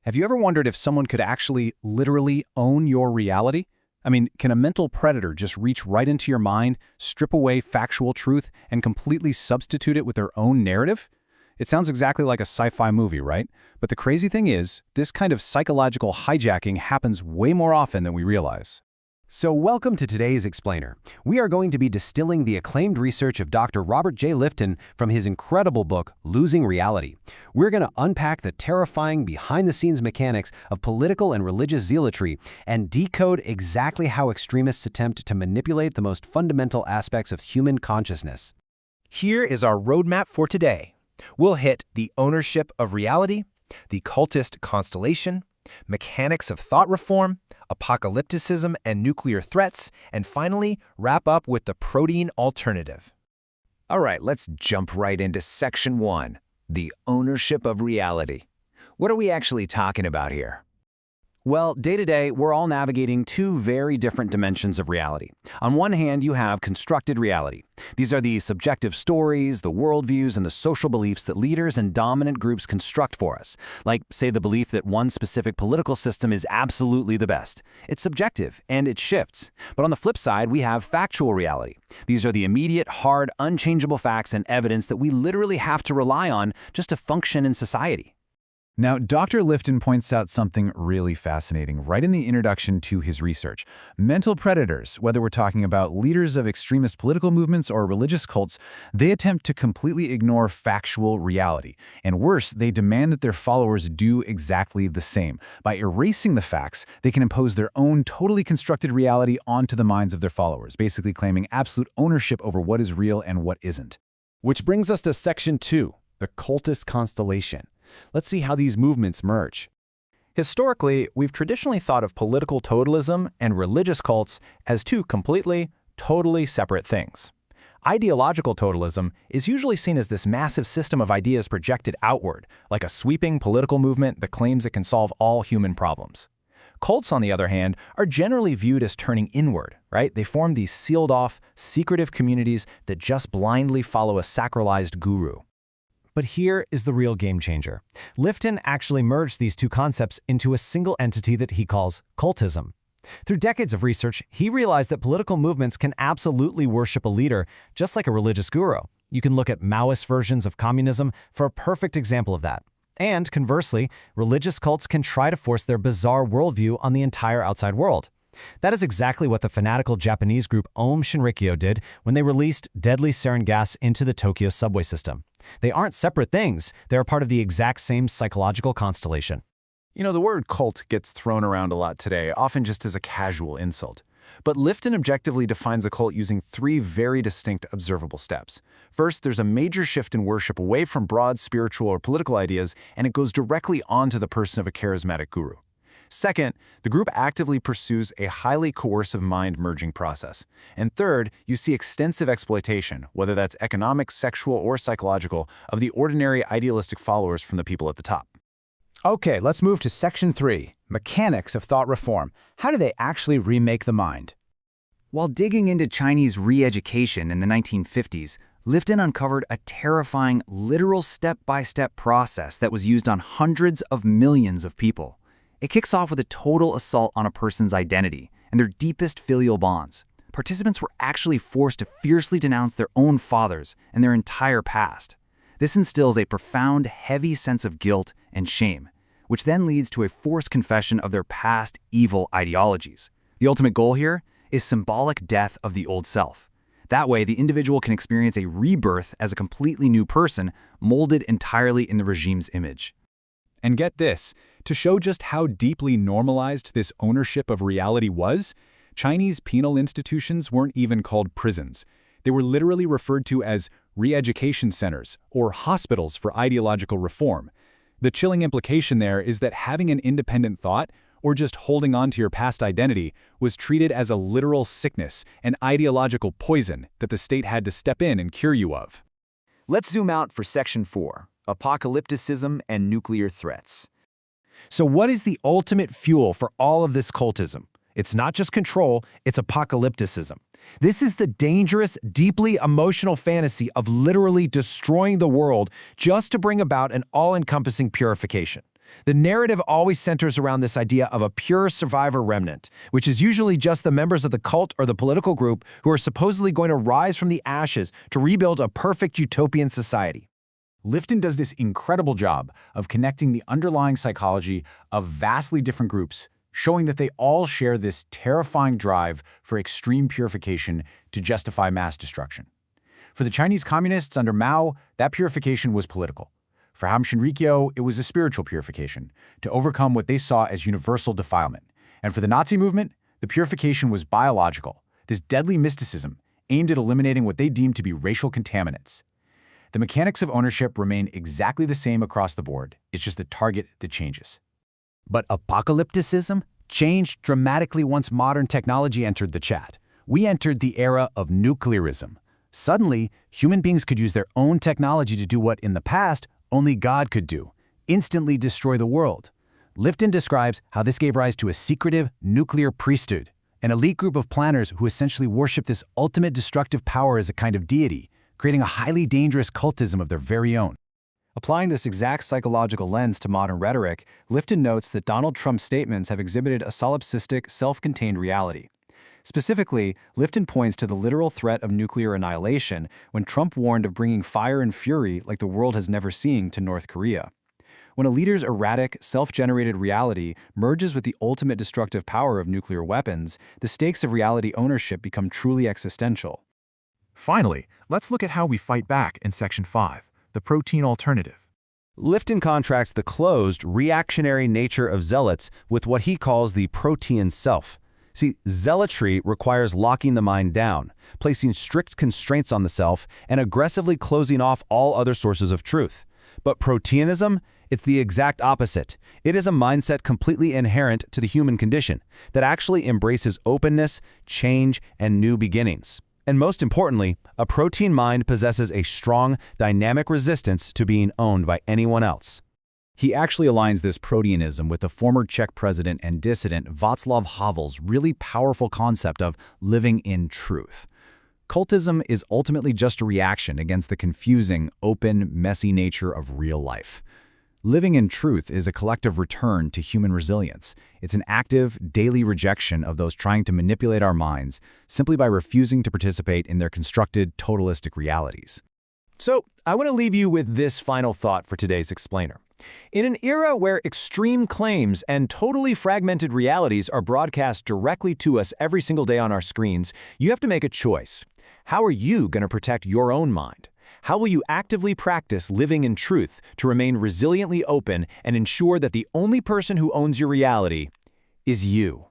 Have you ever wondered if someone could actually, literally own your reality? I mean, can a mental predator just reach right into your mind, strip away factual truth, and completely substitute it with their own narrative? It sounds exactly like a sci-fi movie, right? But the crazy thing is, this kind of psychological hijacking happens way more often than we realize. So welcome to today's Explainer. We are going to be distilling the acclaimed research of Dr. Robert Jay Lifton from his incredible book, Losing Reality. We're going to unpack the terrifying behind-the-scenes mechanics of political and religious zealotry and decode exactly how extremists attempt to manipulate the most fundamental aspects of human consciousness. Here is our roadmap for today. We'll hit the ownership of reality, the cultist constellation, mechanics of thought reform, apocalypticism and nuclear threats, and finally, wrap up with the protean alternative. All right, let's jump right into Section 1, the ownership of reality. What are we actually talking about here? Well, day to day, we're all navigating two very different dimensions of reality. On one hand, you have constructed reality. These are the subjective stories, the worldviews, and the social beliefs that leaders and dominant groups construct for us. Like, say, the belief that one specific political system is absolutely the best. It's subjective, and it shifts. But on the flip side, we have factual reality. These are the immediate, hard, unchangeable facts and evidence that we literally have to rely on just to function in society. Now, Dr. Lifton points out something really fascinating right in the introduction to his research. Mental predators, whether we're talking about leaders of extremist political movements or religious cults, they attempt to completely ignore factual reality. And worse, they demand that their followers do exactly the same. By erasing the facts, they can impose their own totally constructed reality onto the minds of their followers, basically claiming absolute ownership over what is real and what isn't. Which brings us to Section 2, the cultist constellation. Let's see how these movements merge. Historically, we've traditionally thought of political totalism and religious cults as two completely, totally separate things. Ideological totalism is usually seen as this massive system of ideas projected outward, like a sweeping political movement that claims it can solve all human problems. Cults, on the other hand, are generally viewed as turning inward, right? They form these sealed-off, secretive communities that just blindly follow a sacralized guru. But here is the real game changer. Lifton actually merged these two concepts into a single entity that he calls cultism. Through decades of research, he realized that political movements can absolutely worship a leader, just like a religious guru. You can look at Maoist versions of communism for a perfect example of that. And conversely, religious cults can try to force their bizarre worldview on the entire outside world. That is exactly what the fanatical Japanese group Aum Shinrikyō did when they released deadly sarin gas into the Tokyo subway system. They aren't separate things, they are part of the exact same psychological constellation. You know, the word cult gets thrown around a lot today, often just as a casual insult. But Lifton objectively defines a cult using three very distinct observable steps. First, there's a major shift in worship away from broad spiritual or political ideas, and it goes directly onto the person of a charismatic guru. Second, the group actively pursues a highly coercive mind-merging process. And third, you see extensive exploitation, whether that's economic, sexual, or psychological, of the ordinary idealistic followers from the people at the top. Okay, let's move to Section 3, mechanics of thought reform. How do they actually remake the mind? While digging into Chinese re-education in the 1950s, Lifton uncovered a terrifying, literal step-by-step process that was used on hundreds of millions of people. It kicks off with a total assault on a person's identity and their deepest filial bonds. Participants were actually forced to fiercely denounce their own fathers and their entire past. This instills a profound, heavy sense of guilt and shame, which then leads to a forced confession of their past evil ideologies. The ultimate goal here is symbolic death of the old self. That way, the individual can experience a rebirth as a completely new person, molded entirely in the regime's image. And get this, to show just how deeply normalized this ownership of reality was, Chinese penal institutions weren't even called prisons. They were literally referred to as re-education centers or hospitals for ideological reform. The chilling implication there is that having an independent thought, or just holding on to your past identity, was treated as a literal sickness, an ideological poison that the state had to step in and cure you of. Let's zoom out for Section 4, apocalypticism and nuclear threats. So what is the ultimate fuel for all of this cultism? It's not just control, it's apocalypticism. This is the dangerous, deeply emotional fantasy of literally destroying the world just to bring about an all-encompassing purification. The narrative always centers around this idea of a pure survivor remnant, which is usually just the members of the cult or the political group who are supposedly going to rise from the ashes to rebuild a perfect utopian society. Lifton does this incredible job of connecting the underlying psychology of vastly different groups, showing that they all share this terrifying drive for extreme purification to justify mass destruction. For the Chinese communists under Mao, that purification was political. For Aum Shinrikyō, it was a spiritual purification, to overcome what they saw as universal defilement. And for the Nazi movement, the purification was biological, this deadly mysticism aimed at eliminating what they deemed to be racial contaminants. The mechanics of ownership remain exactly the same across the board, it's just the target that changes. But apocalypticism changed dramatically once modern technology entered the chat. We entered the era of nuclearism. Suddenly, human beings could use their own technology to do what, in the past, only God could do, instantly destroy the world. Lifton describes how this gave rise to a secretive nuclear priesthood, an elite group of planners who essentially worship this ultimate destructive power as a kind of deity, creating a highly dangerous cultism of their very own. Applying this exact psychological lens to modern rhetoric, Lifton notes that Donald Trump's statements have exhibited a solipsistic, self-contained reality. Specifically, Lifton points to the literal threat of nuclear annihilation when Trump warned of bringing fire and fury like the world has never seen to North Korea. When a leader's erratic, self-generated reality merges with the ultimate destructive power of nuclear weapons, the stakes of reality ownership become truly existential. Finally, let's look at how we fight back in Section 5, the protean alternative. Lifton contrasts the closed, reactionary nature of zealots with what he calls the protean self. See, zealotry requires locking the mind down, placing strict constraints on the self, and aggressively closing off all other sources of truth. But proteanism, it's the exact opposite. It is a mindset completely inherent to the human condition that actually embraces openness, change, and new beginnings. And most importantly, a protean mind possesses a strong, dynamic resistance to being owned by anyone else. He actually aligns this proteanism with the former Czech president and dissident Václav Havel's really powerful concept of living in truth. Cultism is ultimately just a reaction against the confusing, open, messy nature of real life. Living in truth is a collective return to human resilience. It's an active, daily rejection of those trying to manipulate our minds simply by refusing to participate in their constructed, totalistic realities. So, I want to leave you with this final thought for today's explainer. In an era where extreme claims and totally fragmented realities are broadcast directly to us every single day on our screens, you have to make a choice. How are you going to protect your own mind? How will you actively practice living in truth to remain resiliently open and ensure that the only person who owns your reality is you?